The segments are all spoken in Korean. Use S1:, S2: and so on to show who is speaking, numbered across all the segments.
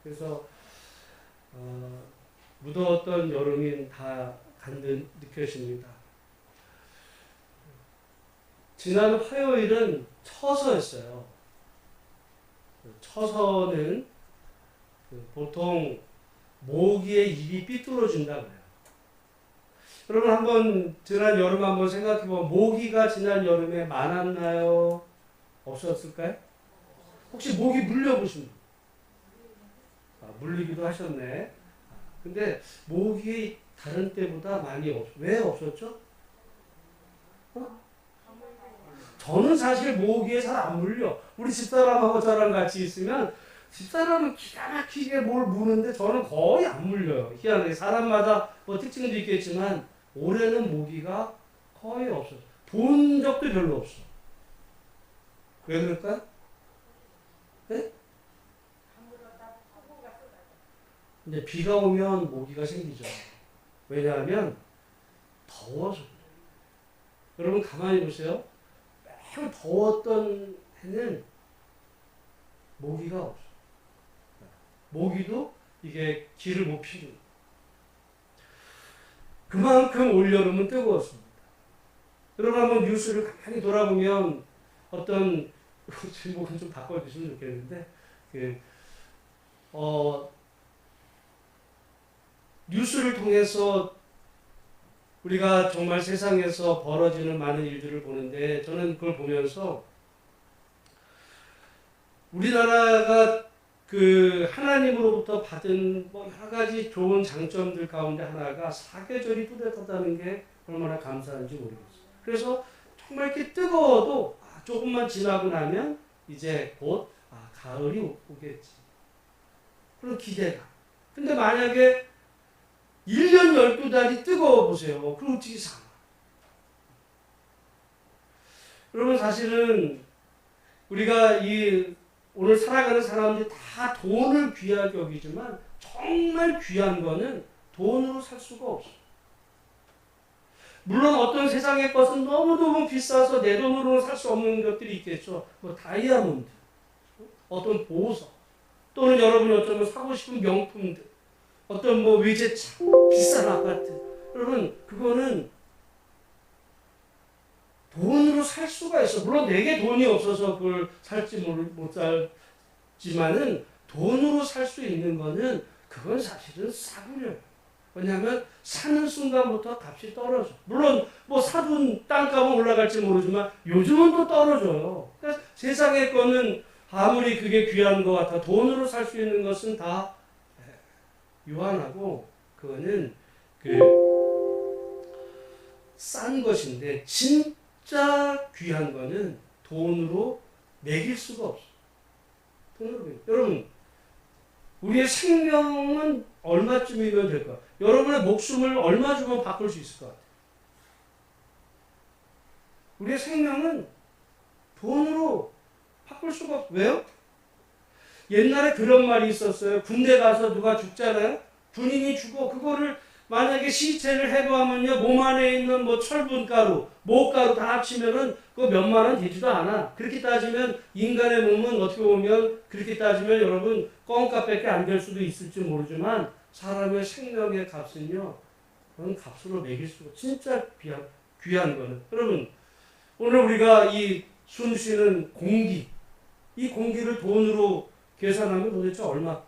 S1: 그래서 무더웠던 여름이 다 간 듯 느껴집니다. 지난 화요일은 처서였어요. 처서는 보통 모기의 입이 삐뚤어진다고 해요. 여러분 한번 지난 여름 한번 생각해보면 모기가 지난 여름에 많았나요? 없었을까요? 혹시 모기 물려보신 분? 물리기도 하셨네. 근데 모기 다른 때보다 많이 왜 없었죠? 저는 사실 모기에 잘 안 물려. 우리 집사람하고 저랑 같이 있으면 집사람은 기가 막히게 뭘 무는데 저는 거의 안 물려요. 희한하게 사람마다 뭐 특징도 있겠지만 올해는 모기가 거의 없어요. 본 적도 별로 없어. 왜 그럴까? 네? 근데 비가 오면 모기가 생기죠. 왜냐하면 더워서. 여러분 가만히 보세요. 매우 더웠던 해는 모기가 없어. 모기도 이게 기를 못 피고. 그만큼 올여름은 뜨거웠습니다. 여러분 한번 뉴스를 가만히 돌아보면 어떤 제목은 좀 바꿔주시면 좋겠는데 뉴스를 통해서 우리가 정말 세상에서 벌어지는 많은 일들을 보는데 저는 그걸 보면서 우리나라가 하나님으로부터 받은 뭐 여러 가지 좋은 장점들 가운데 하나가 사계절이 뚜렷하다는 게 얼마나 감사한지 모르겠어요. 그래서 정말 이렇게 뜨거워도 조금만 지나고 나면 이제 곧 가을이 오겠지. 그런 기대가. 근데 만약에 1년 12달이 뜨거워 보세요. 그럼 어떻게 살아? 여러분 사실은 우리가 오늘 살아가는 사람들이 다 돈을 귀하게 여기지만 정말 귀한 거는 돈으로 살 수가 없어. 물론 어떤 세상의 것은 너무너무 비싸서 내 돈으로는 살 수 없는 것들이 있겠죠. 뭐 다이아몬드, 어떤 보석, 또는 여러분이 어쩌면 사고 싶은 명품들, 어떤 뭐 외제차, 비싼 아파트. 여러분 그거는 돈으로 살 수가 있어. 물론 내게 돈이 없어서 그걸 살지 못 살지만은 돈으로 살 수 있는 거는 그건 사실은 싸구려요. 왜냐하면 사는 순간부터 값이 떨어져. 물론 뭐 사둔 땅값은 올라갈지 모르지만 요즘은 또 떨어져요. 그러니까 세상의 거는 아무리 그게 귀한 것 같아 돈으로 살 수 있는 것은 다 유한하고 그거는 싼 것인데 진짜 귀한 거는 돈으로 매길 수가 없어. 돈으로 매길. 여러분 우리의 생명은 얼마쯤이면 될까? 여러분의 목숨을 얼마 주면 바꿀 수 있을 것 같아요? 우리의 생명은 돈으로 바꿀 수가 없어요. 왜요? 옛날에 그런 말이 있었어요. 군대 가서 누가 죽잖아요. 군인이 죽어 그거를 만약에 시체를 해부하면요 몸 안에 있는 뭐 철분가루, 모가루 다 합치면은 그거 몇만 원 되지도 않아. 그렇게 따지면 인간의 몸은 어떻게 보면 그렇게 따지면 여러분 껌값밖에 안 될 수도 있을지 모르지만 사람의 생명의 값은요 그건 값으로 매길 수가 진짜 귀한 거는 여러분 오늘 우리가 이 숨 쉬는 공기 이 공기를 돈으로 계산하면 도대체 얼마일까?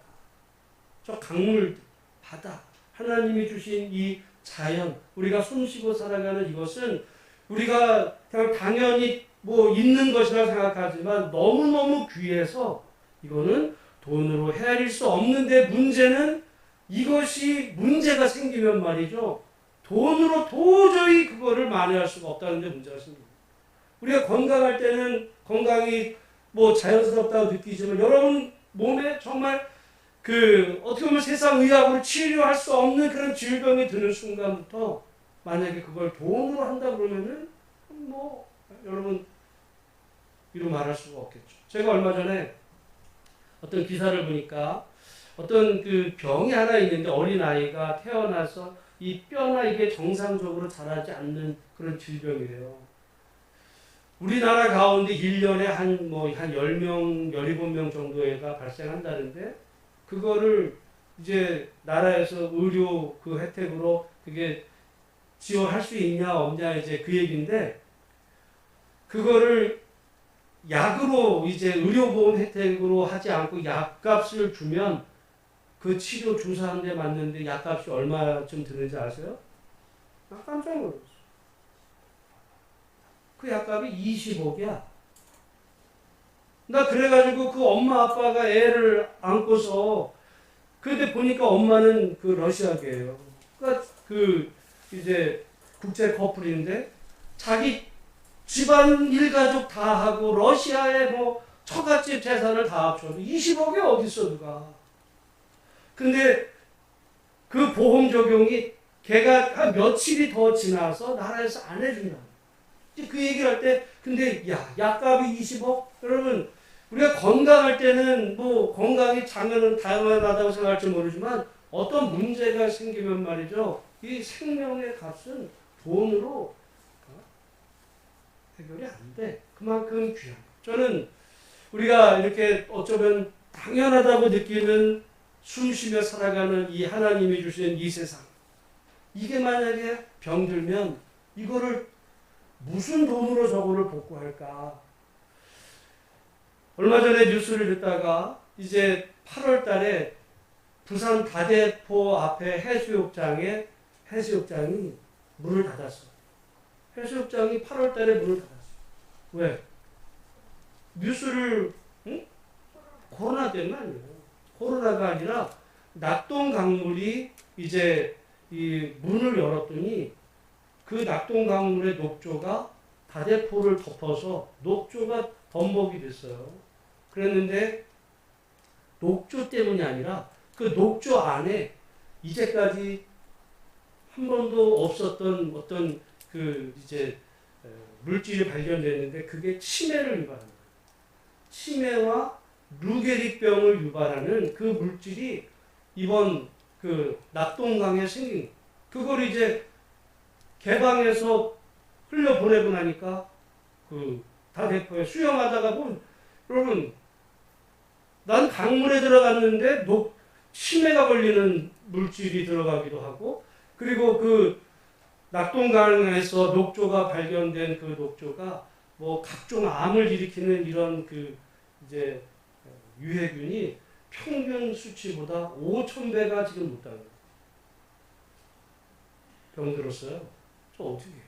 S1: 저 강물, 바다, 하나님이 주신 이 자연, 우리가 숨쉬고 살아가는 이것은 우리가 그냥 당연히 뭐 있는 것이라 생각하지만 너무너무 귀해서 이거는 돈으로 헤아릴 수 없는데 문제는 이것이 문제가 생기면 말이죠. 돈으로 도저히 그거를 만회할 수가 없다는 데 문제가 생깁니다. 우리가 건강할 때는 건강이 뭐 자연스럽다고 느끼지만 여러분 몸에 정말 어떻게 보면 세상 의학으로 치료할 수 없는 그런 질병이 드는 순간부터 만약에 그걸 돈으로 한다 그러면은 뭐 여러분 이루 말할 수가 없겠죠. 제가 얼마 전에 어떤 기사를 보니까 어떤 병이 하나 있는데 어린아이가 태어나서 이 뼈나 이게 정상적으로 자라지 않는 그런 질병이래요. 우리나라 가운데 1년에 한 10명, 17명 정도가 발생한다는데 그거를 이제 나라에서 의료 그 혜택으로 그게 지원할 수 있냐 없냐 이제 그 얘기인데, 그거를 약으로 이제 의료보험 혜택으로 하지 않고 약값을 주면 그 치료 주사한 데 맞는데 약값이 얼마쯤 드는지 아세요? 나 깜짝 놀랐어. 그 약값이 20억이야. 나 그래가지고 그 엄마 아빠가 애를 안고서, 근데 보니까 엄마는 그 러시아계예요. 그러니까 그 이제 국제 커플인데 자기 집안 일가족 다 하고 러시아에 뭐 처갓집 재산을 다 합쳐도 20억이 어딨어 누가. 근데 그 보험 적용이 걔가 한 며칠이 더 지나서 나라에서 안 해준다. 그 얘기를 할 때, 근데 야 약값이 20억? 그러면 우리가 건강할 때는 뭐 건강이 장면은 다양하다고 생각할지 모르지만 어떤 문제가 생기면 말이죠, 이 생명의 값은 돈으로 해결이 안 돼. 그만큼 귀한. 저는 우리가 이렇게 어쩌면 당연하다고 느끼는 숨 쉬며 살아가는 이 하나님이 주신 이 세상, 이게 만약에 병들면 이거를 무슨 돈으로 저거를 복구할까? 얼마 전에 뉴스를 듣다가 이제 8월 달에 부산 다대포 앞에 해수욕장이 문을 닫았어. 해수욕장이 8월 달에 문을 닫았어. 왜? 뉴스를, 응? 코로나 때문 아니에요. 코로나가 아니라 낙동 강물이 이제 이 문을 열었더니 그 낙동 강물의 녹조가 다대포를 덮어서 녹조가 범벅이 됐어요. 그랬는데 녹조 때문이 아니라 그 녹조 안에 이제까지 한 번도 없었던 어떤 그 이제 물질이 발견됐는데 그게 치매를 유발하는 거예요. 치매와 루게릭병을 유발하는 그 물질이 이번 그 낙동강에 생긴, 그걸 이제 개방해서 흘려보내고 나니까 그 다대포에 수영하다가 보면, 여러분, 난 강물에 들어갔는데 치매가 걸리는 물질이 들어가기도 하고, 그리고 그 낙동강에서 녹조가 발견된 그 녹조가 뭐 각종 암을 일으키는 이런 그 이제 유해균이 평균 수치보다 5,000배가 지금 높다는 거예요. 병들었어요. 저 어떻게 해요?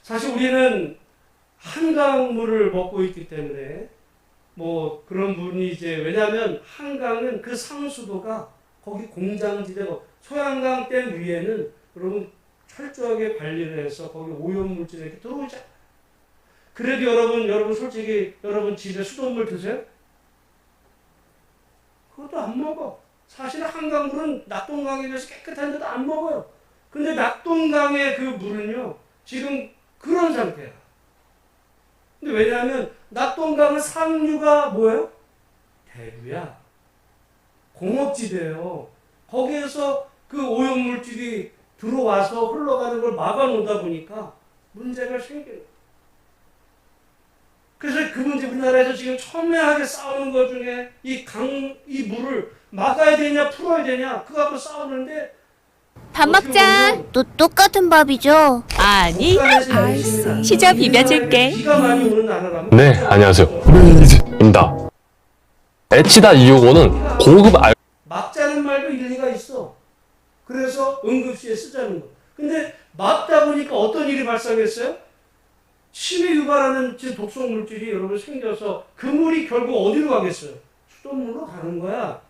S1: 사실 우리는 한강물을 먹고 있기 때문에 뭐 그런 분이 이제, 왜냐하면 한강은 그 상수도가 거기 공장지대고, 소양강 댐 위에는 여러분 철저하게 관리를 해서 거기 오염물질이 이렇게 들어오지 않아요. 그래도 여러분 솔직히 여러분 집에 수돗물 드세요? 그것도 안 먹어. 사실 한강물은 낙동강에 비해서 깨끗한데도 안 먹어요. 근데 낙동강의 그 물은요 지금 그런 상태야. 근데 왜냐하면 낙동강은 상류가 뭐예요? 대구야. 공업지대예요. 거기에서 그 오염물질이 들어와서 흘러가는 걸 막아놓다 보니까 문제가 생기는 거예요. 그래서 그 문제, 우리나라에서 지금 첨예하게 싸우는 것 중에 이 물을 막아야 되냐 풀어야 되냐 그거 갖고 싸우는데,
S2: 밥 먹자. 또 똑같은 밥이죠?
S3: 아니, 시저 비벼줄게.
S1: 비가 많이 오는 나라라면
S4: 네, 안녕하세요. 입니다. 에치다 265는 고급
S1: 막자는 말도 일리가 있어. 그래서 응급시에 쓰자는 거. 근데 막다 보니까 어떤 일이 발생했어요? 치매 유발하는 독성 물질이 여러분 생겨서 그 물이 결국 어디로 가겠어요? 수돗물로 가는 거야.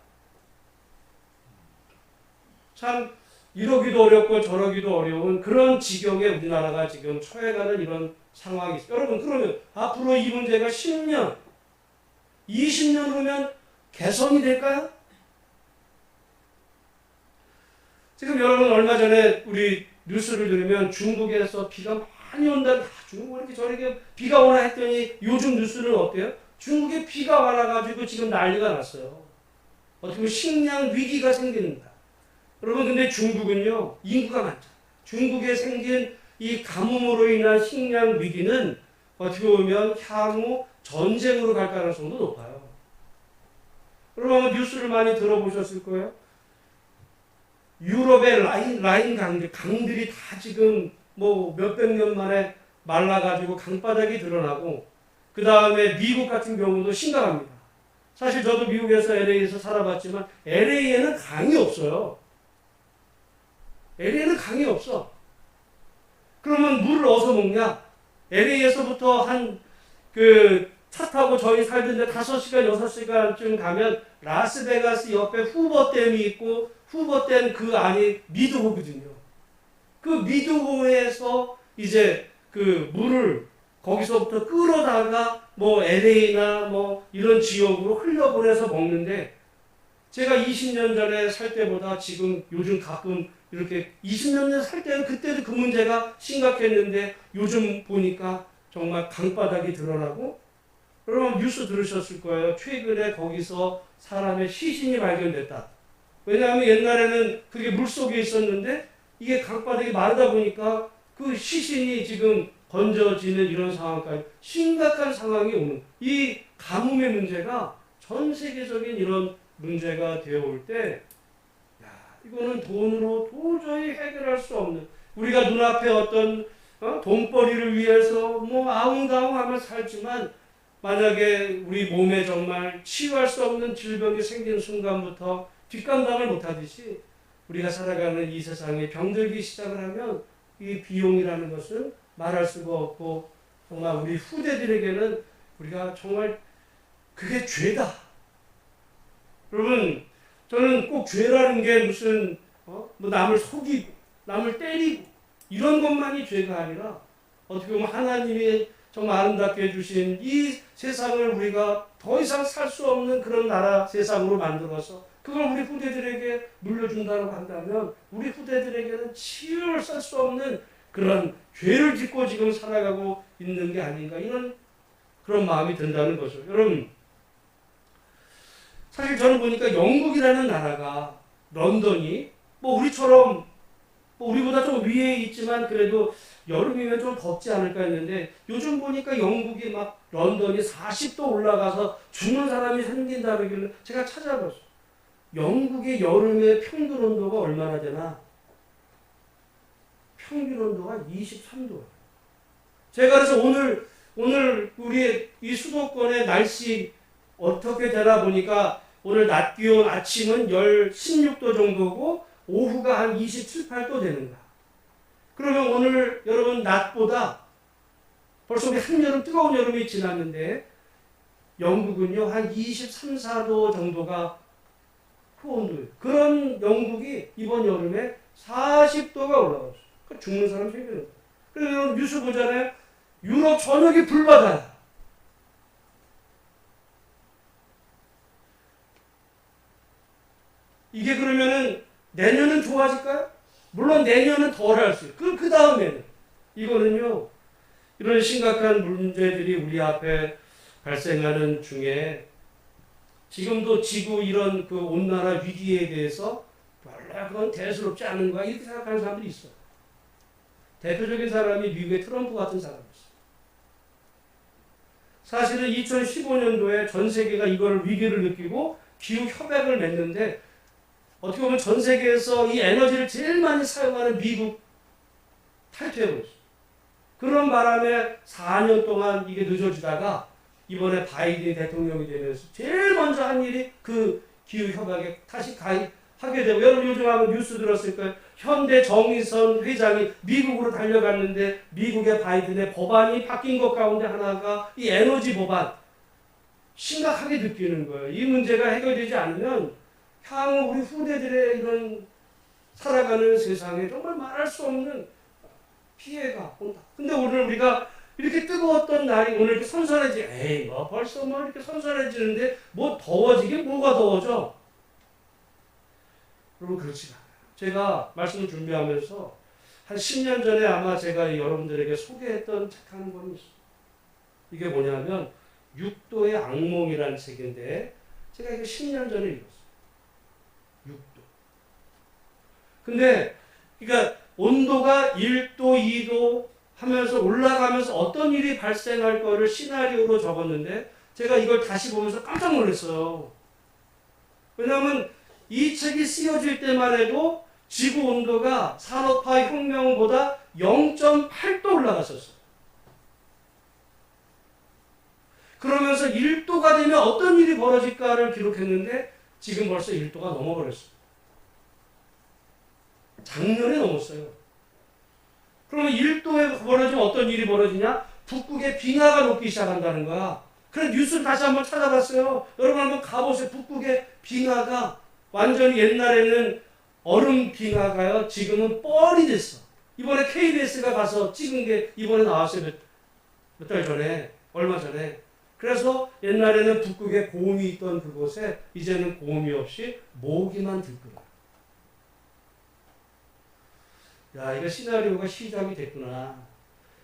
S1: 참 이러기도 어렵고 저러기도 어려운 그런 지경에 우리나라가 지금 처해가는 이런 상황이 있어요. 여러분, 그러면 앞으로 이 문제가 10년, 20년 후면 개선이 될까요? 지금 여러분 얼마 전에 우리 뉴스를 들으면 중국에서 비가 많이 온다. 중국 이렇게 저렇게 비가 오나 했더니 요즘 뉴스는 어때요? 중국에 비가 와가지고 지금 난리가 났어요. 어떻게 보면 식량 위기가 생깁니다. 여러분, 근데 중국은요 인구가 많잖아요. 중국에 생긴 이 가뭄으로 인한 식량 위기는 어떻게 보면 향후 전쟁으로 갈 가능성도 높아요. 여러분 뉴스를 많이 들어보셨을 거예요. 유럽의 라인 강들이 다 지금 뭐 몇백 년 만에 말라가지고 강바닥이 드러나고, 그 다음에 미국 같은 경우도 심각합니다. 사실 저도 미국에서 LA에서 살아봤지만 LA에는 강이 없어요. LA에는 강이 없어. 그러면 물을 어디서 먹냐? LA에서부터 차 타고 저희 살던 데 5시간, 6시간쯤 가면 라스베가스 옆에 후버댐이 있고, 후버댐 그 안이 미드호거든요. 그 미드호에서 이제 그 물을 거기서부터 끌어다가 뭐 LA나 뭐 이런 지역으로 흘려보내서 먹는데, 제가 20년 전에 살 때보다 지금 요즘 가끔 이렇게 20년 전에 살 때는 그때도 그 문제가 심각했는데 요즘 보니까 정말 강바닥이 드러나고, 여러분 뉴스 들으셨을 거예요. 최근에 거기서 사람의 시신이 발견됐다. 왜냐하면 옛날에는 그게 물속에 있었는데 이게 강바닥이 마르다 보니까 그 시신이 지금 건져지는 이런 상황까지 심각한 상황이 오는, 이 가뭄의 문제가 전 세계적인 이런 문제가 되어 올 때, 이거는 돈으로 도저히 해결할 수 없는, 우리가 눈앞에 어떤 돈벌이를 위해서 뭐 아웅다웅하며 살지만, 만약에 우리 몸에 정말 치유할 수 없는 질병이 생기는 순간부터 뒷감당을 못하듯이 우리가 살아가는 이 세상에 병들기 시작을 하면 이 비용이라는 것은 말할 수가 없고, 정말 우리 후대들에게는 우리가 정말 그게 죄다. 여러분, 저는 꼭 죄라는 게 무슨 뭐 남을 속이고 남을 때리고 이런 것만이 죄가 아니라, 어떻게 보면 하나님이 정말 아름답게 해주신 이 세상을 우리가 더 이상 살 수 없는 그런 나라 세상으로 만들어서 그걸 우리 후대들에게 물려준다고 한다면, 우리 후대들에게는 치유를 살 수 없는 그런 죄를 짓고 지금 살아가고 있는 게 아닌가, 이런 그런 마음이 든다는 거죠. 여러분, 사실 저는 보니까 영국이라는 나라가, 런던이 뭐 우리처럼 뭐 우리보다 좀 위에 있지만 그래도 여름이면 좀 덥지 않을까 했는데, 요즘 보니까 영국이 막 런던이 40도 올라가서 죽는 사람이 생긴다 그러길래 제가 찾아봤어요. 영국의 여름의 평균 온도가 얼마나 되나? 평균 온도가 23도예요. 제가 그래서 오늘 우리 이 수도권의 날씨 어떻게 되나 보니까, 오늘 낮 기온 아침은 16도 정도고 오후가 한 27, 8도 되는 거야. 그러면 오늘 여러분 낮보다 벌써 우리 한여름, 뜨거운 여름이 지났는데 영국은요 한 23, 4도 정도가 그 온도예요. 그런 영국이 이번 여름에 40도가 올라갔어요. 그 죽는 사람 생기는 거예요. 그래서 여러분 뉴스 보잖아요. 유럽 전역이 불바다야. 이게 그러면은 내년은 좋아질까요? 물론 내년은 덜 할 수 있어요. 그 다음에는 이거는요, 이런 심각한 문제들이 우리 앞에 발생하는 중에 지금도 지구 이런 그 온난화 위기에 대해서 별로 그건 대수롭지 않은 거야 이렇게 생각하는 사람들이 있어요. 대표적인 사람이 미국의 트럼프 같은 사람이었어요. 사실은 2015년도에 전 세계가 이걸 위기를 느끼고 기후 협약을 맺는데, 어떻게 보면 전 세계에서 이 에너지를 제일 많이 사용하는 미국 탈퇴해버렸어요. 그런 바람에 4년 동안 이게 늦어지다가 이번에 바이든 대통령이 되면서 제일 먼저 한 일이 그 기후협약에 다시 가입하게 되고, 여러분 요즘 한번 뉴스 들었을 거예요. 현대 정의선 회장이 미국으로 달려갔는데 미국의 바이든의 법안이 바뀐 것 가운데 하나가 이 에너지 법안. 심각하게 느끼는 거예요. 이 문제가 해결되지 않으면 향후 우리 후대들의 이런 살아가는 세상에 정말 말할 수 없는 피해가 온다. 근데 오늘 우리가 이렇게 뜨거웠던 날이 오늘 이렇게 선선해지, 에이, 뭐 벌써 뭐 이렇게 선선해지는데 뭐 더워지게 뭐가 더워져? 여러분 그렇지 않아요. 제가 말씀을 준비하면서 한 10년 전에 아마 제가 여러분들에게 소개했던 책 한 권이 있어요. 이게 뭐냐면 6도의 악몽이라는 책인데, 제가 이거 10년 전에 읽었어요. 6도. 근데 그러니까 온도가 1도, 2도 하면서 올라가면서 어떤 일이 발생할 거를 시나리오로 적었는데 제가 이걸 다시 보면서 깜짝 놀랐어요. 왜냐하면 이 책이 쓰여질 때만 해도 지구 온도가 산업화 혁명보다 0.8도 올라갔었어요. 그러면서 1도가 되면 어떤 일이 벌어질까를 기록했는데 지금 벌써 1도가 넘어버렸어요. 작년에 넘었어요. 그러면 1도에 벌어지면 어떤 일이 벌어지냐? 북극의 빙하가 녹기 시작한다는 거야. 그래 뉴스를 다시 한번 찾아봤어요. 여러분 한번 가보세요. 북극의 빙하가 완전히 옛날에는 얼음 빙하가요. 지금은 뻘이 됐어. 이번에 KBS가 가서 찍은 게 이번에 나왔어요. 몇 달 전에. 얼마 전에. 그래서 옛날에는 북극에 고음이 있던 그곳에 이제는 고음이 없이 모기만 들거나. 야, 이거 시나리오가 시작이 됐구나.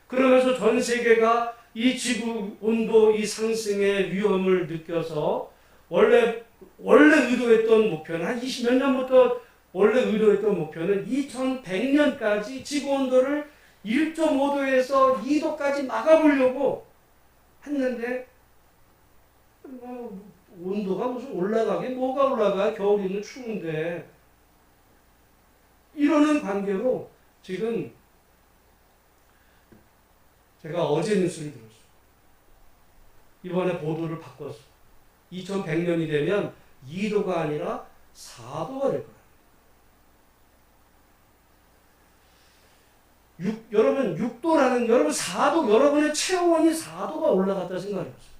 S1: 그러면서 전 세계가 이 지구 온도 이 상승의 위험을 느껴서 원래 의도했던 목표는 한 20몇 년부터 원래 의도했던 목표는 2100년까지 지구 온도를 1.5도에서 2도까지 막아보려고 했는데 뭐 온도가 무슨 올라가게 뭐가 올라가 겨울이면 추운데 이러는 관계로 지금 제가 어제 뉴스를 들었어요. 이번에 보도를 바꿨어. 2100년이 되면 2도가 아니라 4도가 될 거야. 여러분 6도라는 여러분 4도 여러분의 체온이 4도가 올라갔다 생각해보세요.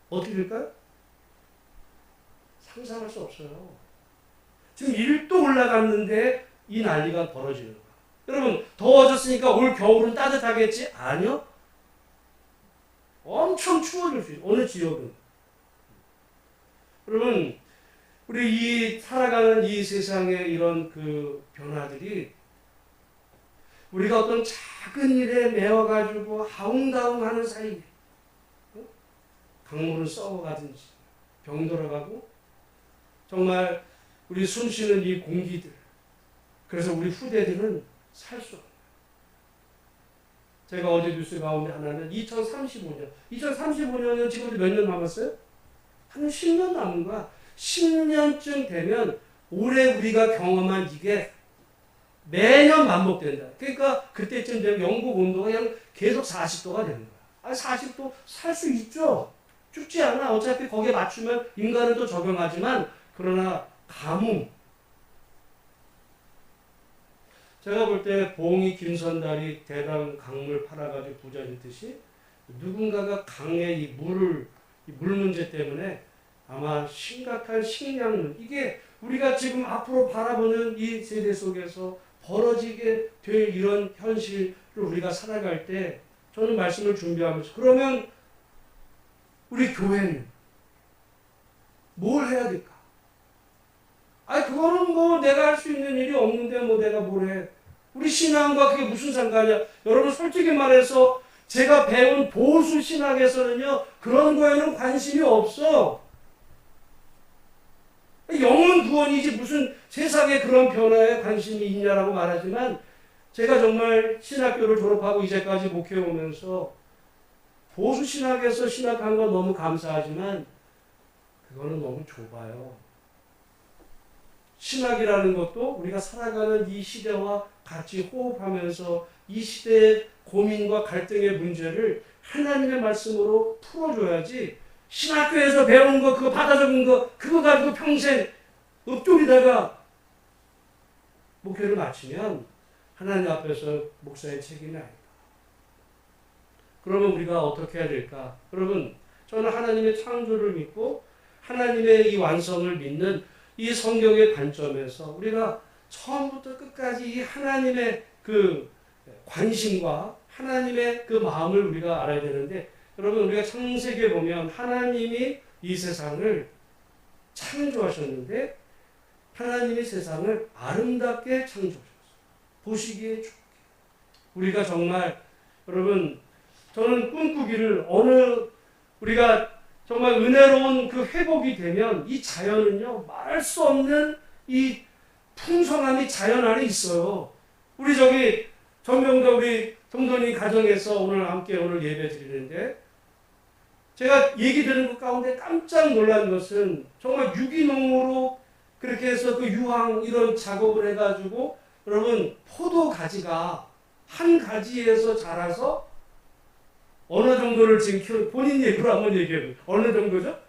S1: 어떻게 될까요? 상상할 수 없어요. 지금 1도 올라갔는데 이 난리가 벌어지는 거야. 여러분 더워졌으니까 올 겨울은 따뜻하겠지? 아니요. 엄청 추워질 수 있어요. 어느 지역은. 여러분 우리 이 살아가는 이 세상의 이런 그 변화들이 우리가 어떤 작은 일에 매어가지고 하웅다웅하는 사이에 강물은 썩어가든지 병들어가고 정말 우리 숨쉬는 이 공기들 그래서 우리 후대들은 살 수 없어요. 제가 어제 뉴스 가운데 하나는 2035년은 지금 몇 년 남았어요? 한 10년 남은 거야. 10년쯤 되면 올해 우리가 경험한 이게 매년 반복된다. 그러니까 그때쯤 되면 영국 온도가 그냥 계속 40도가 되는 거야. 아, 40도 살 수 있죠. 춥지 않아. 어차피 거기에 맞추면 인간은 또 적용하지만 그러나 가뭄. 제가 볼 때 봉이 김선달이 대당 강물 팔아가지고 부자 됐듯이 누군가가 강의 이 물 문제 때문에 아마 심각한 식량 이게 우리가 지금 앞으로 바라보는 이 세대 속에서 벌어지게 될 이런 현실을 우리가 살아갈 때 저는 말씀을 준비하면서 그러면 우리 교회는 뭘 해야 될까? 아니 그거는 뭐 내가 할 수 있는 일이 없는데 뭐 내가 뭘 해? 우리 신앙과 그게 무슨 상관이야? 여러분 솔직히 말해서 제가 배운 보수 신학에서는요 그런 거에는 관심이 없어. 영혼 구원이지 무슨 세상에 그런 변화에 관심이 있냐라고 말하지만 제가 정말 신학교를 졸업하고 이제까지 목회해 오면서 보수 신학에서 신학한 건 너무 감사하지만 그거는 너무 좁아요. 신학이라는 것도 우리가 살아가는 이 시대와 같이 호흡하면서 이 시대의 고민과 갈등의 문제를 하나님의 말씀으로 풀어줘야지 신학교에서 배운 거 그거 받아 적은 거 그거 가지고 평생 읊조리다가 목회를 마치면 하나님 앞에서 목사의 책임이 아니다. 그러면 우리가 어떻게 해야 될까? 여러분 저는 하나님의 창조를 믿고 하나님의 이 완성을 믿는 이 성경의 관점에서 우리가 처음부터 끝까지 이 하나님의 그 관심과 하나님의 그 마음을 우리가 알아야 되는데 여러분 우리가 창세기에 보면 하나님이 이 세상을 창조하셨는데 하나님이 세상을 아름답게 창조하셨어요. 보시기에 좋게. 우리가 정말 여러분 저는 꿈꾸기를 우리가 정말 은혜로운 그 회복이 되면 이 자연은요 말할 수 없는 이 풍성함이 자연 안에 있어요. 우리 전명자 우리 성도님 가정에서 오늘 예배 드리는데 제가 얘기 들은 것 가운데 깜짝 놀란 것은 정말 유기농으로 그렇게 해서 그 유황 이런 작업을 해가지고 여러분 포도 가지가 한 가지에서 자라서 어느 정도를 지금 본인 얘기로 한번 얘기해요. 어느 정도죠?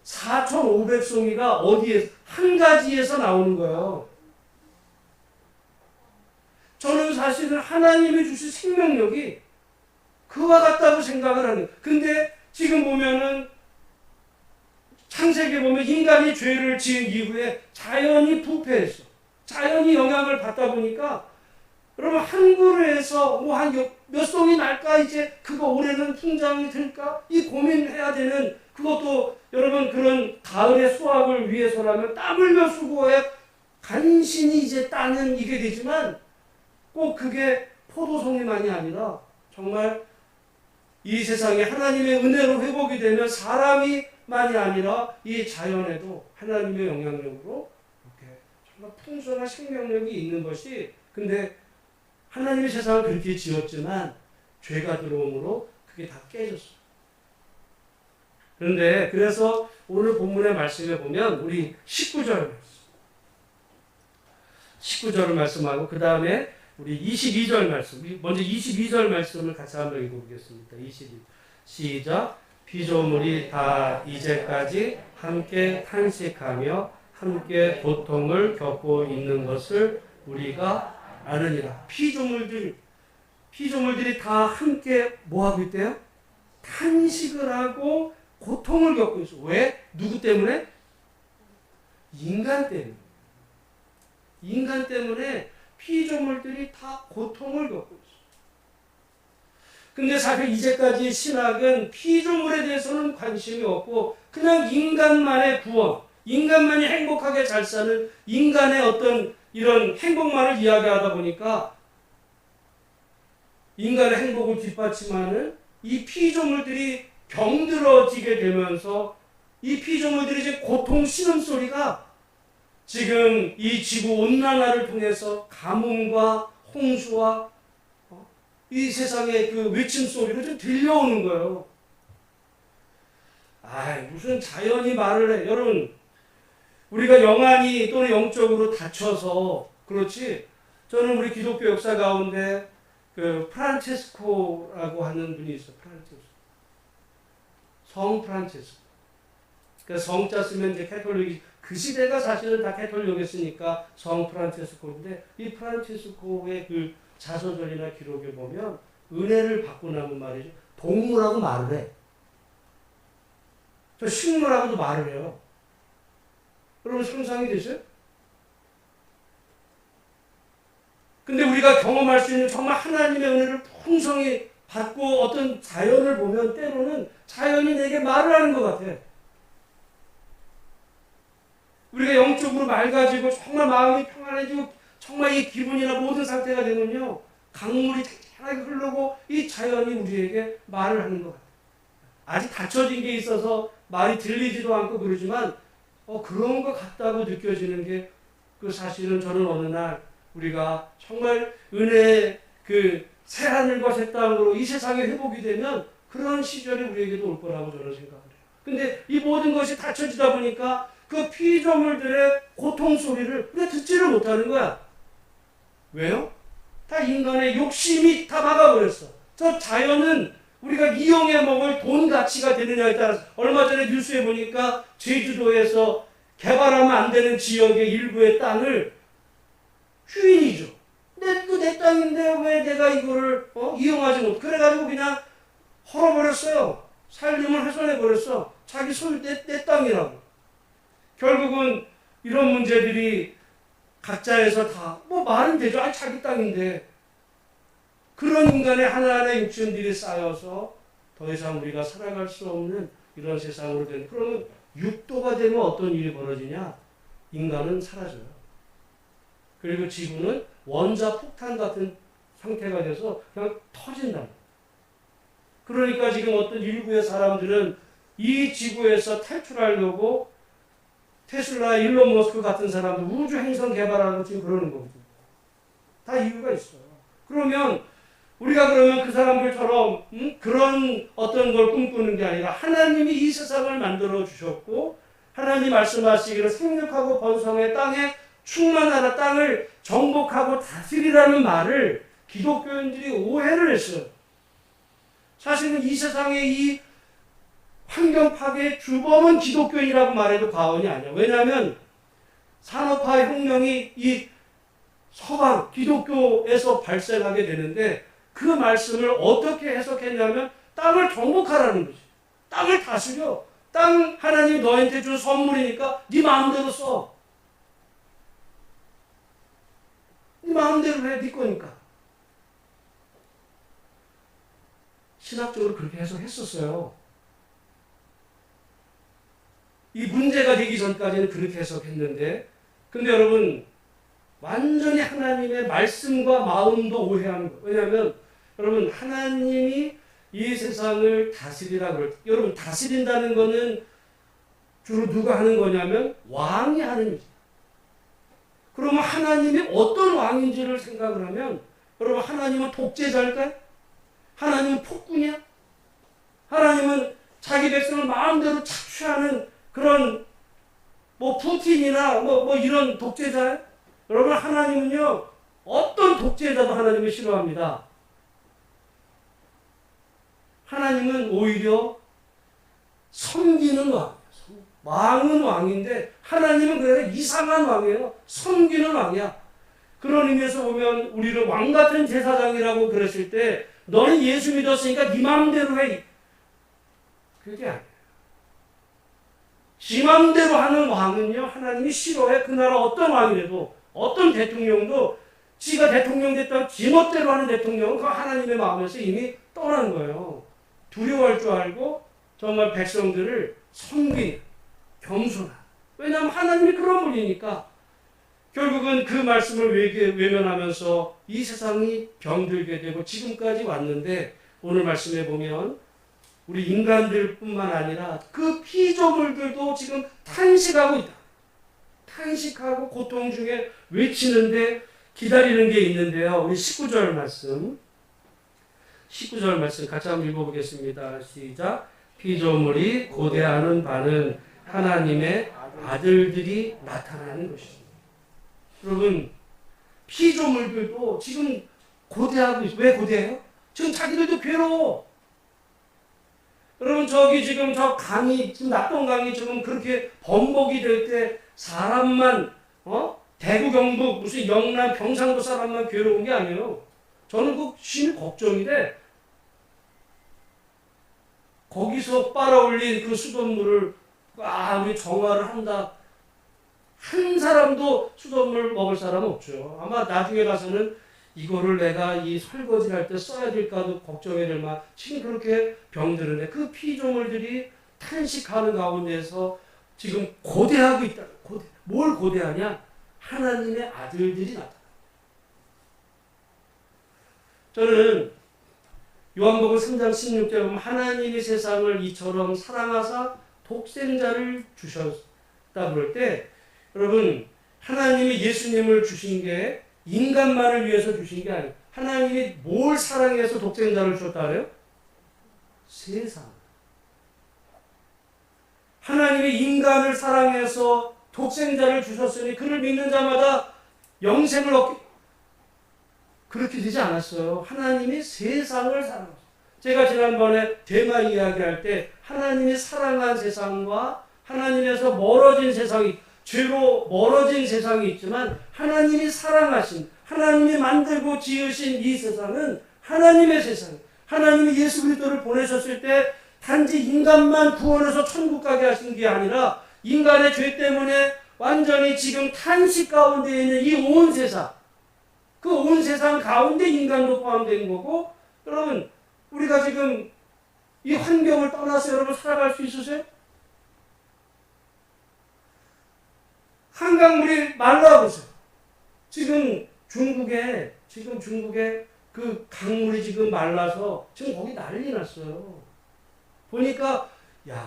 S1: 4,500송이가 어디에 한 가지에서 나오는 거예요. 저는 사실은 하나님이 주신 생명력이 그와 같다고 생각을 하는. 근데 지금 보면은 창세기에 보면 인간이 죄를 지은 이후에 자연이 부패했어. 자연이 영향을 받다 보니까 여러분 한 그루에서 뭐 한 몇 송이 날까 이제 그거 올해는 풍장이 될까 이 고민해야 되는 그것도 여러분 그런 가을의 수확을 위해서라면 땀 흘려 수고해 간신히 이제 따는 이게 되지만 꼭 그게 포도송이만이 아니라 정말 이 세상에 하나님의 은혜로 회복이 되면 사람이만이 아니라 이 자연에도 하나님의 영향력으로 이렇게 정말 풍성한 생명력이 있는 것이 근데 하나님의 세상을 그렇게 지었지만 죄가 들어옴으로 그게 다 깨졌어요. 그런데 그래서 오늘 본문의 말씀에 보면 우리 19절 말씀하고 그 다음에 우리 22절 말씀 먼저 22절 말씀을 같이 한번 읽어보겠습니다. 22 시작. 피조물이 다 이제까지 함께 탄식하며 함께 고통을 겪고 있는 것을 우리가 아느니라. 피조물들이 다 함께 뭐하고 있대요? 탄식을 하고 고통을 겪고 있어. 왜? 누구 때문에? 인간 때문에. 인간 때문에 피조물들이 다 고통을 겪고 있어. 근데 사실 이제까지 신학은 피조물에 대해서는 관심이 없고 그냥 인간만의 구원, 인간만이 행복하게 잘 사는 인간의 어떤 이런 행복만을 이야기하다 보니까 인간의 행복을 뒷받침하는 이 피조물들이 병들어지게 되면서 이 피조물들이 이제 고통 신음소리가 지금 이 지구 온난화를 통해서 가뭄과 홍수와 이 세상의 그 외침 소리로 좀 들려오는 거예요. 무슨 자연이 말을 해. 여러분, 우리가 영안이 또는 영적으로 다쳐서 그렇지. 저는 우리 기독교 역사 가운데 그 프란체스코라고 하는 분이 있어요. 성 프란체스코. 그러니까 성자 쓰면 이제 캐톨릭이 그 시대가 사실은 다 캐톨릭이었으니까 성 프란체스코인데 이 프란체스코의 그 자서전이나 기록에 보면 은혜를 받고 나면 말이죠. 동물하고 말을 해. 저 식물하고도 말을 해요. 여러분 상상이 되세요? 근데 우리가 경험할 수 있는 정말 하나님의 은혜를 풍성히 받고 어떤 자연을 보면 때로는 자연이 내게 말을 하는 것 같아. 우리가 영적으로 맑아지고 정말 마음이 평안해지고 정말 이 기분이나 모든 상태가 되면요. 강물이 편하게 흐르고 이 자연이 우리에게 말을 하는 것 같아요. 아직 닫혀진 게 있어서 말이 들리지도 않고 그러지만 그런 것 같다고 느껴지는 게 그 사실은 저는 어느 날 우리가 정말 은혜의 그 새하늘과 새 땅으로 이 세상에 회복이 되면 그런 시절이 우리에게도 올 거라고 저는 생각을 해요. 근데 이 모든 것이 닫혀지다 보니까 그 피조물들의 고통 소리를 우리가 듣지를 못하는 거야. 왜요? 다 인간의 욕심이 다 막아버렸어. 저 자연은 우리가 이용해 먹을 돈 가치가 되느냐에 따라서 얼마 전에 뉴스에 보니까 제주도에서 개발하면 안 되는 지역의 일부의 땅을 휴인이죠. 내 땅인데 왜 내가 이거를 이용하지 못? 그래가지고 그냥 헐어버렸어요. 살림을 훼손해버렸어. 자기 소유 내 땅이라고. 결국은 이런 문제들이 각자에서 다 말은 되죠. 자기 땅인데. 그런 인간의 하나하나의 욕심들이 쌓여서 더 이상 우리가 살아갈 수 없는 이런 세상으로 되는. 그러면 육도가 되면 어떤 일이 벌어지냐? 인간은 사라져요. 그리고 지구는 원자 폭탄 같은 상태가 돼서 그냥 터진다. 그러니까 지금 어떤 일부의 사람들은 이 지구에서 탈출하려고 테슬라, 일론 머스크 같은 사람들 우주 행성 개발하고 지금 그러는 거거든요. 다 이유가 있어요. 그러면 우리가 그러면 그 사람들처럼 그런 어떤 걸 꿈꾸는 게 아니라 하나님이 이 세상을 만들어 주셨고 하나님 말씀하시기를 생육하고 번성의 땅에 충만하라 땅을 정복하고 다스리라는 말을 기독교인들이 오해를 했어요. 사실은 이 세상의 이 환경 파괴의 주범은 기독교인이라고 말해도 과언이 아니야. 왜냐하면 산업화 혁명이 이 서방 기독교에서 발생하게 되는데 그 말씀을 어떻게 해석했냐면 땅을 정복하라는 거지. 땅을 다스려. 땅 하나님이 너한테 준 선물이니까 네 마음대로 써. 네 마음대로 해. 네 거니까. 신학적으로 그렇게 해석했었어요. 이 문제가 되기 전까지는 그렇게 해석했는데 근데 여러분 완전히 하나님의 말씀과 마음도 오해하는 거예요. 왜냐하면 여러분 하나님이 이 세상을 다스리라 그럴 때 여러분 다스린다는 거는 주로 누가 하는 거냐면 왕이 하는 일이에요. 그러면 하나님이 어떤 왕인지를 생각을 하면 여러분 하나님은 독재자일까요? 하나님은 폭군이야? 하나님은 자기 백성을 마음대로 착취하는 그런 뭐 푸틴이나 뭐 이런 독재자예요? 여러분 하나님은요 어떤 독재자도 하나님을 싫어합니다. 하나님은 오히려 섬기는 왕이에요. 왕은 왕인데 하나님은 그냥 이상한 왕이에요. 섬기는 왕이야. 그런 의미에서 보면 우리를 왕 같은 제사장이라고 그랬을 때 너는 예수 믿었으니까 네 마음대로 해. 그게 아니에요. 지 마음대로 하는 왕은요 하나님이 싫어해. 그 나라 어떤 왕이라도 어떤 대통령도 지가 대통령 됐다고 지 멋대로 하는 대통령은 그 하나님의 마음에서 이미 떠난 거예요. 두려워할 줄 알고 정말 백성들을 섬기 겸손한. 왜냐하면 하나님이 그런 분이니까. 결국은 그 말씀을 외면하면서 이 세상이 병들게 되고 지금까지 왔는데 오늘 말씀에 보면 우리 인간들뿐만 아니라 그 피조물들도 지금 탄식하고 있다. 탄식하고 고통 중에 외치는데 기다리는 게 있는데요. 우리 19절 말씀 같이 한번 읽어보겠습니다. 시작. 피조물이 고대하는 바는 하나님의 아들들이 나타나는 것입니다. 여러분 피조물들도 지금 고대하고 있어요. 왜 고대해요? 지금 자기들도 괴로워. 여러분 저기 지금 저 강이 지금 낙동강이 지금 그렇게 범벅이 될 때 사람만 대구 경북 무슨 영남 경상도 사람만 괴로운 게 아니에요. 저는 그 심히 걱정이 돼. 거기서 빨아올린 그 수돗물을 우리 정화를 한다. 한 사람도 수돗물 먹을 사람은 없죠. 아마 나중에 가서는 이거를 내가 이 설거지를 할 때 써야 될까도 걱정이 될 만 지금 그렇게 병드는데 그 피조물들이 탄식하는 가운데서 지금 고대하고 있다. 뭘 고대하냐? 하나님의 아들들이 나타납니다. 저는 요한복음 3장 16절에 보면 하나님이 세상을 이처럼 사랑하사 독생자를 주셨다 그럴 때 여러분 하나님이 예수님을 주신 게 인간만을 위해서 주신 게 아니에요. 하나님이 뭘 사랑해서 독생자를 주셨다 그래요? 세상. 하나님이 인간을 사랑해서 독생자를 주셨으니 그를 믿는 자마다 영생을 얻게 그렇게 되지 않았어요. 하나님이 세상을 사랑하셨어요. 제가 지난번에 대마 이야기할 때 하나님이 사랑한 세상과 하나님에서 멀어진 세상이 죄로 멀어진 세상이 있지만 하나님이 사랑하신 하나님이 만들고 지으신 이 세상은 하나님의 세상. 하나님이 예수 그리스도를 보내셨을 때 단지 인간만 구원해서 천국 가게 하신 게 아니라 인간의 죄 때문에 완전히 지금 탄식 가운데 있는 이 온 세상 그 온 세상 가운데 인간도 포함된 거고 여러분 우리가 지금 이 환경을 떠나서 여러분 살아갈 수 있으세요? 한강물이 말라보세요. 지금 중국에 그 강물이 지금 말라서 지금 거기 난리 났어요. 보니까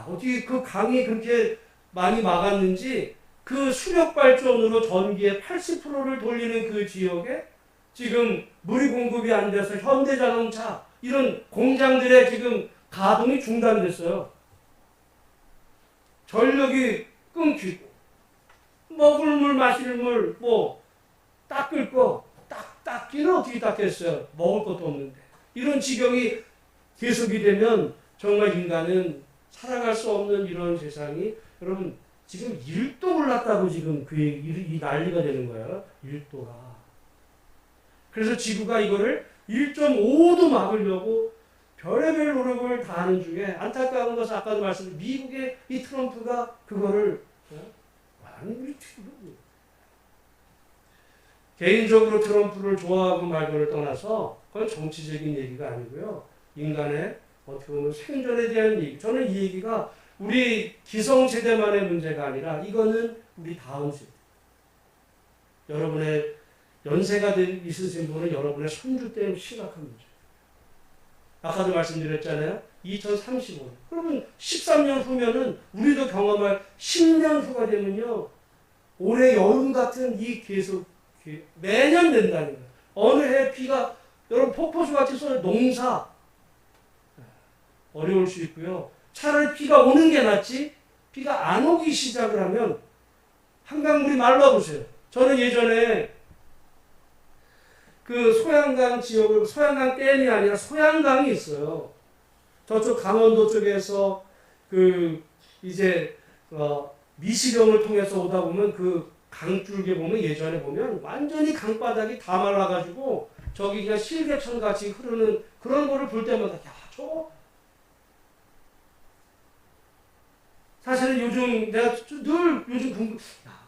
S1: 어디 그 강이 그렇게 많이 막았는지 그 수력 발전으로 전기의 80%를 돌리는 그 지역에 지금 물이 공급이 안 돼서 현대자동차 이런 공장들의 지금 가동이 중단됐어요. 전력이 끊기고 먹을 물, 마실 물, 뭐 닦을 거 닦기는 어떻게 닦겠어요? 먹을 것도 없는데. 이런 지경이 계속이 되면 정말 인간은 살아갈 수 없는 이런 세상이, 여러분 지금 1도 올랐다고 지금 이 난리가 되는 거예요. 1도가. 그래서 지구가 이거를 1.5도 막으려고 별의별 노력을 다 하는 중에, 안타까운 것은 아까도 말씀드린 미국의 이 트럼프가 그거를 완전히 개인적으로 트럼프를 좋아하고 말고를 떠나서 그건 정치적인 얘기가 아니고요. 인간의 어떻게 보면 생존에 대한 얘기. 저는 이 얘기가 우리 기성세대만의 문제가 아니라 이거는 우리 다음 세대. 여러분의 연세가 있으신 분은 여러분의 손주 때문에 심각한 문제. 아까도 말씀드렸잖아요. 2035년. 그러면 13년 후면은 우리도 경험할 10년 후가 되면요. 올해 여름 같은 이 계속 매년 된다는 거예요. 어느 해 비가 여러분 폭포수 같이 쏟아 농사 어려울 수 있고요. 차라리 비가 오는 게 낫지 비가 안 오기 시작을 하면 한강물이 말라보세요. 저는 예전에 그 소양강 지역을, 소양강 댐이 아니라 소양강이 있어요. 저쪽 강원도 쪽에서 그 이제 미시령을 통해서 오다 보면 그 강줄기 보면 예전에 보면 완전히 강바닥이 다 말라가지고 저기 그냥 실개천 같이 흐르는 그런 거를 볼 때마다 야 저거 사실은 요즘 내가 늘 요즘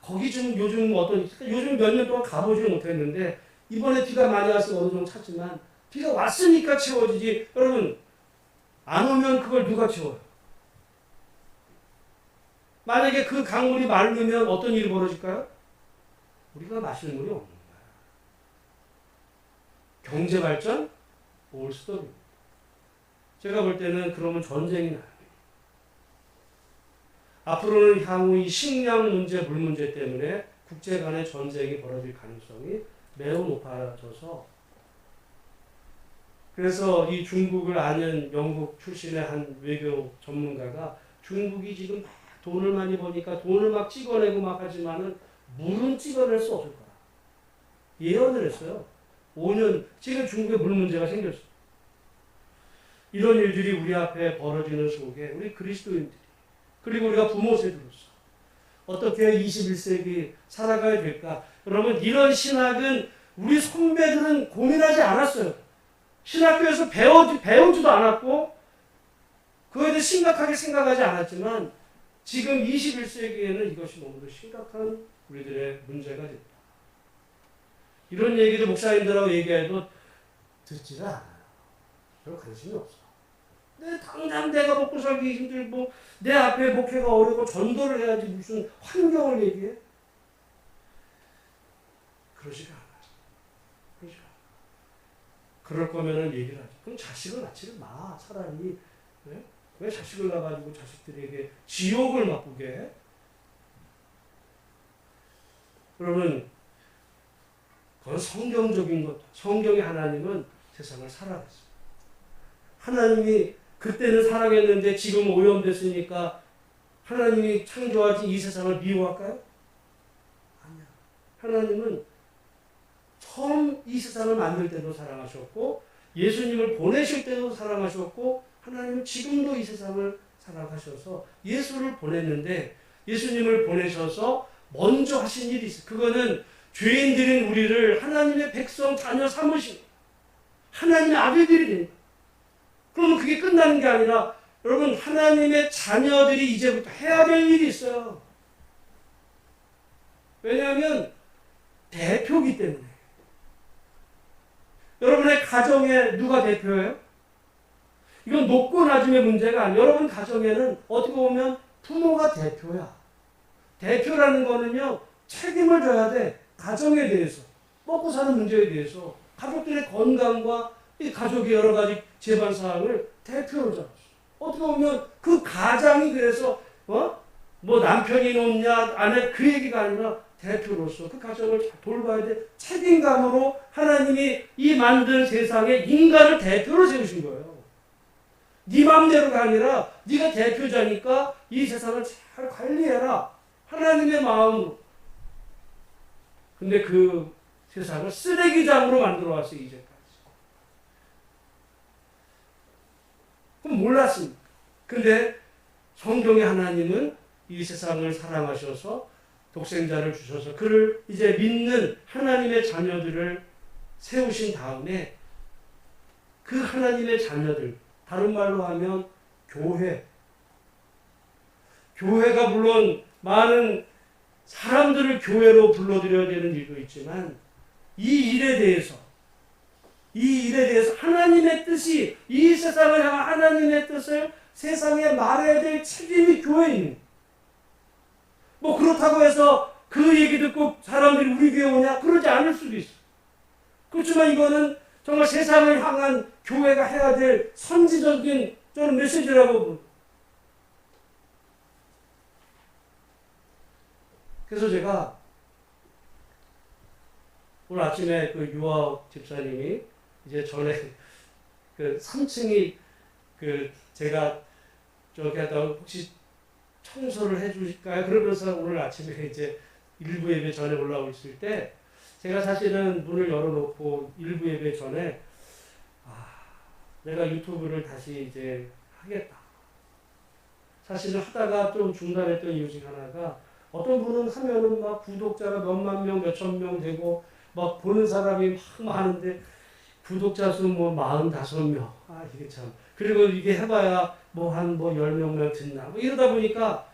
S1: 거기 좀 요즘 요즘 몇 년 동안 가보지 못했는데 이번에 비가 많이 와서 어느 정도 찼지만 비가 왔으니까 채워지지. 여러분 안 오면 그걸 누가 채워요? 만약에 그 강물이 마르면 어떤 일이 벌어질까요? 우리가 마실 물이 없는 거야. 경제 발전 올 수도 없는. 제가 볼 때는 그러면 전쟁이 나요. 앞으로는 향후 이 식량 문제, 물 문제 때문에 국제 간의 전쟁이 벌어질 가능성이 매우 높아져서, 그래서 이 중국을 아는 영국 출신의 한 외교 전문가가 중국이 지금 막 돈을 많이 버니까 돈을 막 찍어내고 막 하지만은 물은 찍어낼 수 없을 거라. 예언을 했어요. 5년, 지금 중국에 물 문제가 생겼어. 이런 일들이 우리 앞에 벌어지는 속에 우리 그리스도인들이, 그리고 우리가 부모 세대로서 어떻게 21세기 살아가야 될까? 여러분, 이런 신학은 우리 선배들은 고민하지 않았어요. 신학교에서 배우지도 않았고, 그거에 대해 심각하게 생각하지 않았지만, 지금 21세기에는 이것이 너무도 심각한 우리들의 문제가 됐다. 이런 얘기를 목사님들하고 얘기해도 듣지를 않아요. 별 관심이 없어. 당장 내가 먹고 살기 힘들고, 내 앞에 목회가 어려고 전도를 해야지 무슨 환경을 얘기해? 그러지가 않아요. 그럴 거면은 얘기를 하지. 그럼 자식을 낳지를 마, 차라리. 네? 왜 자식을 낳아가지고 자식들에게 지옥을 맛보게 해? 여러분, 그건 성경적인 것. 성경의 하나님은 세상을 사랑했어요. 하나님이 그때는 사랑했는데 지금 오염됐으니까 하나님이 창조하신 이 세상을 미워할까요? 아니야. 하나님은 처음 이 세상을 만들 때도 사랑하셨고, 예수님을 보내실 때도 사랑하셨고, 하나님은 지금도 이 세상을 사랑하셔서 예수를 보냈는데, 예수님을 보내셔서 먼저 하신 일이 있어요. 그거는 죄인들인 우리를 하나님의 백성 자녀 삼으신 하나님의 아들들이 됩니다. 그러면 그게 끝나는 게 아니라, 여러분, 하나님의 자녀들이 이제부터 해야 될 일이 있어요. 왜냐하면 대표이기 때문에. 여러분의 가정에 누가 대표예요? 이건 높고 낮음의 문제가 아니에요. 여러분 가정에는 어떻게 보면 부모가 대표야. 대표라는 거는요, 책임을 져야 돼. 가정에 대해서, 먹고 사는 문제에 대해서, 가족들의 건강과 이 가족의 여러 가지 재반 사항을 대표로 잡았어. 어떻게 보면 그 가장이 그래서 뭐 남편이 높냐 아내 그 얘기가 아니라 대표로서 그 가정을 잘 돌봐야 돼. 책임감으로 하나님이 이 만든 세상에 인간을 대표로 세우신 거예요. 네 마음대로가 아니라 네가 대표자니까 이 세상을 잘 관리해라. 하나님의 마음으로. 근데 그 세상을 쓰레기장으로 만들어 왔어요. 이제까지. 그럼 몰랐습니까? 근데 성경의 하나님은 이 세상을 사랑하셔서 독생자를 주셔서 그를 이제 믿는 하나님의 자녀들을 세우신 다음에 그 하나님의 자녀들, 다른 말로 하면 교회가 물론 많은 사람들을 교회로 불러들여야 되는 일도 있지만 이 일에 대해서 하나님의 뜻이 이 세상을 향한 하나님의 뜻을 세상에 말해야 될 책임이 교회에 있는 거예요. 뭐 그렇다고 해서 그 얘기 듣고 사람들이 우리 교회 오냐? 그러지 않을 수도 있어요. 그렇지만 이거는 정말 세상을 향한 교회가 해야 될 선지적인 저는 메시지라고 봅니다. 그래서 제가 오늘 아침에 그 유아 집사님이 이제 전에 그 3층이 그 제가 저기 하다 혹시 청소를 해주실까요? 그러면서 오늘 아침에 이제 일부 예배 전에 올라오고 있을 때 제가 사실은 문을 열어놓고 일부 예배 전에 내가 유튜브를 다시 이제 하겠다. 사실은 하다가 좀 중단했던 이유 중 하나가 어떤 분은 하면은 막 구독자가 몇만 명, 몇천 명 되고 막 보는 사람이 막 많은데 구독자 수 뭐 45명. 이게 참. 그리고 이게 해봐야 뭐 한 뭐 10명만 듣나. 뭐 이러다 보니까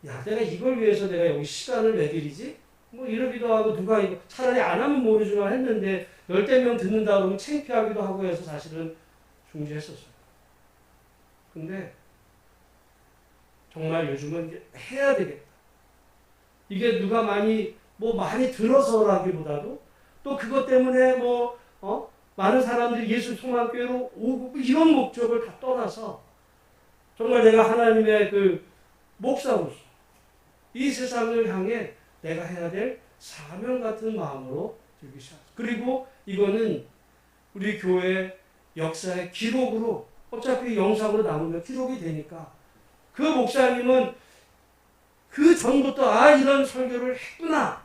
S1: 야, 내가 이걸 위해서 내가 여기 시간을 내드리지? 뭐 이러기도 하고 누가 이거 차라리 안 하면 모르지만 했는데 10명 듣는다 그러면 창피하기도 하고 해서 사실은 중지했었어요. 근데 정말 요즘은 이제 해야 되겠다. 이게 누가 많이 들어서라기보다도 또 그것 때문에 많은 사람들이 예수 총학교로 오고 이런 목적을 다 떠나서 정말 내가 하나님의 그 목사로서 이 세상을 향해 내가 해야 될 사명 같은 마음으로 들기 시작했어요. 그리고 이거는 우리 교회 역사의 기록으로 어차피 영상으로 남으면 기록이 되니까 그 목사님은 그 전부터 이런 설교를 했구나.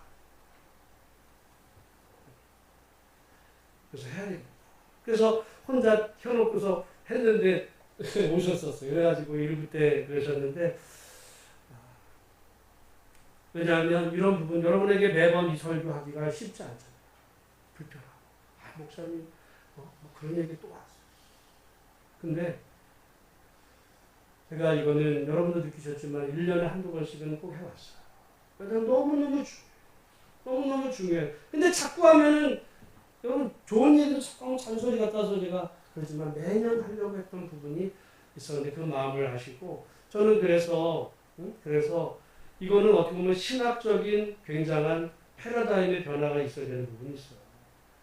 S1: 그래서 해야 되겠다. 그래서 혼자 켜놓고서 했는데 오셨었어요. 그래가지고 일부 때 그러셨는데 왜냐하면 이런 부분 여러분에게 매번 이 설교하기가 쉽지 않잖아요. 불편하고 목사님 뭐 그런 얘기 또 왔어요. 근데 제가 이거는 여러분도 느끼셨지만 1년에 한두 번씩은 꼭 해왔어요. 왜냐하면 너무너무 중요해요. 근데 자꾸 하면은 여러분 좋은 얘기도 자꾸 잔소리 같아서 제가 그러지만 매년 하려고 했던 부분이 있었는데 그 마음을 하시고 저는 그래서 이거는 어떻게 보면 신학적인 굉장한 패러다임의 변화가 있어야 되는 부분이 있어요.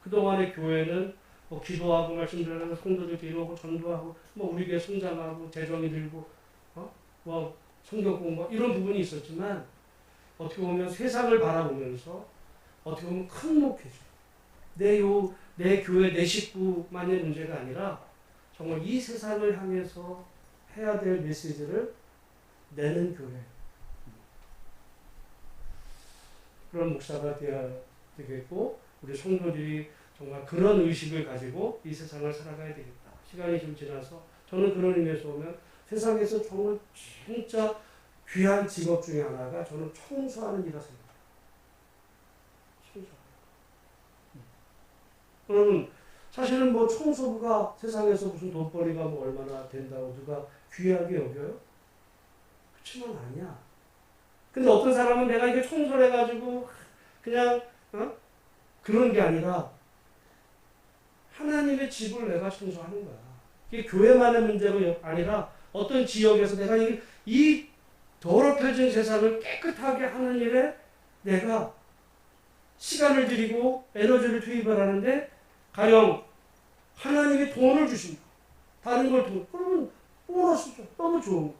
S1: 그동안의 교회는 기도하고 말씀 들으면서 성도들 기도하고 전도하고 우리 교회 성장하고 재정이 들고 성경 공부 이런 부분이 있었지만 어떻게 보면 세상을 바라보면서 어떻게 보면 큰 목회죠. 내 교회 내 식구만의 문제가 아니라 정말 이 세상을 향해서 해야 될 메시지를 내는 교회. 그런 목사가 되어야 되겠고 우리 성도들이 정말 그런 의식을 가지고 이 세상을 살아가야 되겠다. 시간이 좀 지나서 저는 그런 의미에서 보면 세상에서 정말 진짜 귀한 직업 중에 하나가 저는 청소하는 일이라 생각해요. 그러면 사실은 청소부가 세상에서 무슨 돈벌이가 얼마나 된다고 누가 귀하게 여겨요? 그렇지만 아니야. 근데 어떤 사람은 내가 이게 청소를 해가지고 그냥 그런 게 아니라 하나님의 집을 내가 청소하는 거야. 이게 교회만의 문제가 아니라 어떤 지역에서 내가 이 더럽혀진 세상을 깨끗하게 하는 일에 내가 시간을 들이고 에너지를 투입을 하는데 가령 하나님이 돈을 주신다. 다른 걸 그러면 보너스죠. 너무 좋은 거야.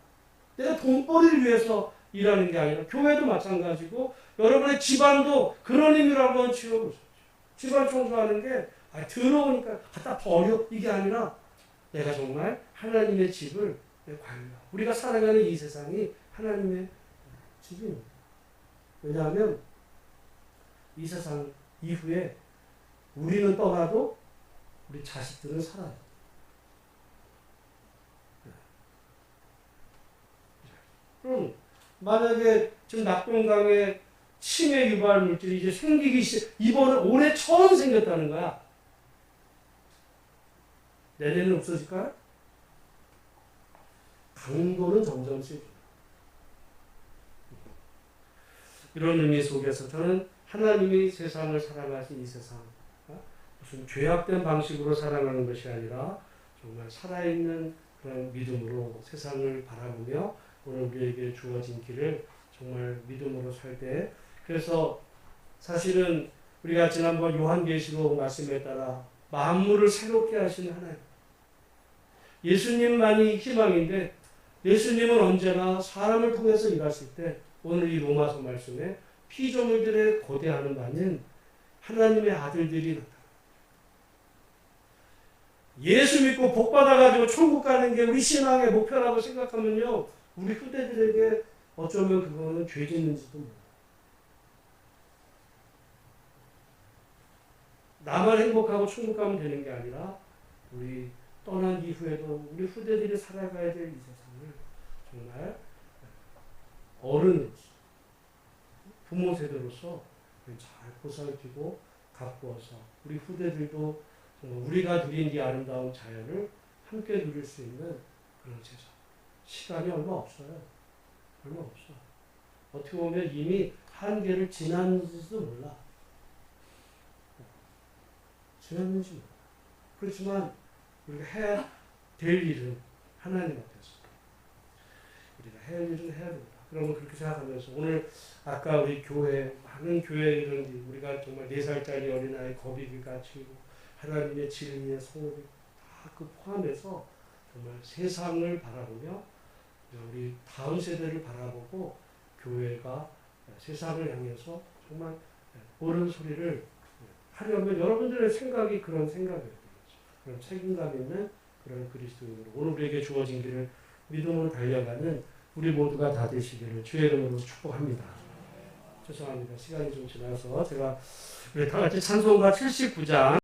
S1: 내가 돈벌이를 위해서 일하는 게 아니라 교회도 마찬가지고 여러분의 집안도 그런 의미로 한번 지어보십시오. 집안 청소하는 게 더러우니까 갖다 버려 이게 아니라 내가 정말 하나님의 집을 관리하고 우리가 살아가는 이 세상이 하나님의 집입니다. 왜냐하면 이 세상 이후에 우리는 떠나도 우리 자식들은 살아요. 그럼 만약에 지금 낙동강에 치매 유발 물질이 이제 생기기 이번에 올해 처음 생겼다는 거야. 내년에는 없어질까요? 강도는 점점 세집니다. 이런 의미 속에서 저는 하나님이 세상을 살아가신 이 세상 무슨 죄악된 방식으로 살아가는 것이 아니라 정말 살아있는 그런 믿음으로 세상을 바라보며 오늘 우리에게 주어진 길을 정말 믿음으로 살 때 그래서 사실은 우리가 지난번 요한계시록 말씀에 따라 만물을 새롭게 하시는 하나님 예수님만이 희망인데 예수님은 언제나 사람을 통해서 일하실 때 오늘 이 로마서 말씀에 피조물들의 고대하는 바는 하나님의 아들들이 나타납니다. 예수 믿고 복 받아가지고 천국 가는 게 우리 신앙의 목표라고 생각하면요 우리 후대들에게 어쩌면 그거는 죄 짓는지도 몰라요. 나만 행복하고 천국 가면 되는 게 아니라 우리 떠난 이후에도 우리 후대들이 살아가야 될 이 세상을 정말 어른으로서 부모 세대로서 잘 보살피고 가꾸어서 우리 후대들도 정말 우리가 누린 이 아름다운 자연을 함께 누릴 수 있는 그런 세상. 시간이 얼마 없어요. 얼마 없어. 어떻게 보면 이미 한계를 지났는지도 몰라. 지났는지 몰라. 그렇지만 우리가 해야 될 일은 하나님 앞에서 우리가 해야 할 일은 해야 된다. 그러면 그렇게 생각하면서 오늘 아까 우리 교회 많은 교회들은 우리가 정말 4살짜리 어린아이 거비귀같이 하나님의 진리의 성업이 다 그 포함해서 정말 세상을 바라보며 우리 다음 세대를 바라보고 교회가 세상을 향해서 정말 옳은 소리를 하려면 여러분들의 생각이 그런 생각이에요. 그런 책임감 있는 그런 그리스도인으로 오늘 우리에게 주어진 길을 믿음으로 달려가는 우리 모두가 다 되시기를 주의 이름으로 축복합니다. 죄송합니다. 시간이 좀 지나서 제가 우리 다 같이 찬송가 79장